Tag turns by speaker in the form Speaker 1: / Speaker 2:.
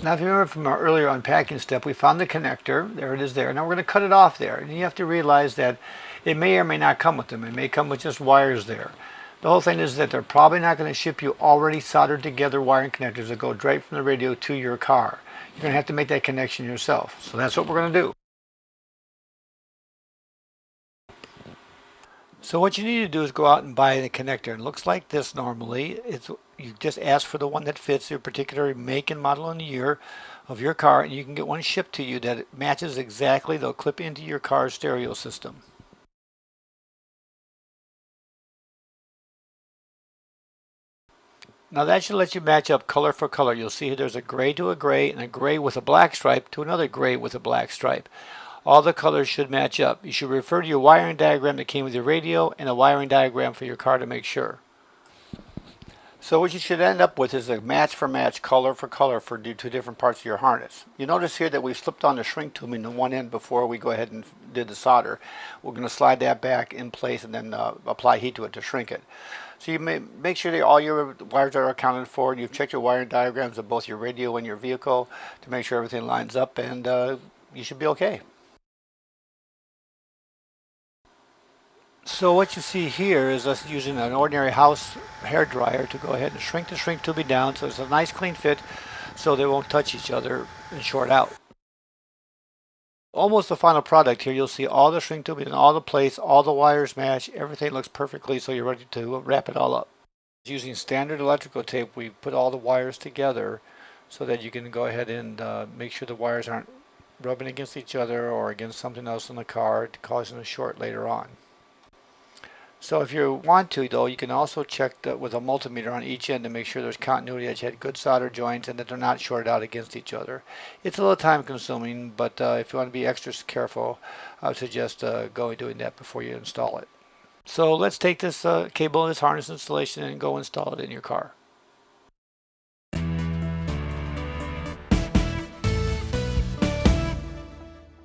Speaker 1: Now if you remember from our earlier unpacking step, we found the connector. There it is there. Now we're going to cut it off there. And you have to realize that it may or may not come with them. It may come with just wires there. The whole thing is that they're probably not going to ship you already soldered together wiring connectors that go straight from the radio to your car. You're going to have to make that connection yourself. So that's what we're going to do. So what you need to do is go out and buy the connector. It looks like this normally. You just ask for the one that fits your particular make and model and year of your car, and you can get one shipped to you that matches exactly. They'll clip into your car's stereo system. Now that should let you match up color for color. You'll see there's a gray to a gray and a gray with a black stripe to another gray with a black stripe. All the colors should match up. You should refer to your wiring diagram that came with your radio and a wiring diagram for your car to make sure. So what you should end up with is a match for match, color for color for two different parts of your harness. You notice here that we've slipped on the shrink tubing to one end before we go ahead and did the solder. We're going to slide that back in place and then apply heat to it to shrink it. So you may make sure that all your wires are accounted for, and you've checked your wiring diagrams of both your radio and your vehicle to make sure everything lines up, and you should be okay. So what you see here is us using an ordinary house hair dryer to go ahead and shrink the shrink tubing down so it's a nice clean fit so they won't touch each other and short out. Almost the final product here, you'll see all the shrink tubing in all the plates, all the wires match, everything looks perfectly, so you're ready to wrap it all up. Using standard electrical tape, we put all the wires together so that you can go ahead and make sure the wires aren't rubbing against each other or against something else in the car, causing a short later on. So if you want to, though, you can also check with a multimeter on each end to make sure there's continuity, that you had good solder joints and that they're not shorted out against each other. It's a little time consuming, but if you want to be extra careful, I would suggest doing that before you install it. So let's take this cable, this harness installation, and go install it in your car.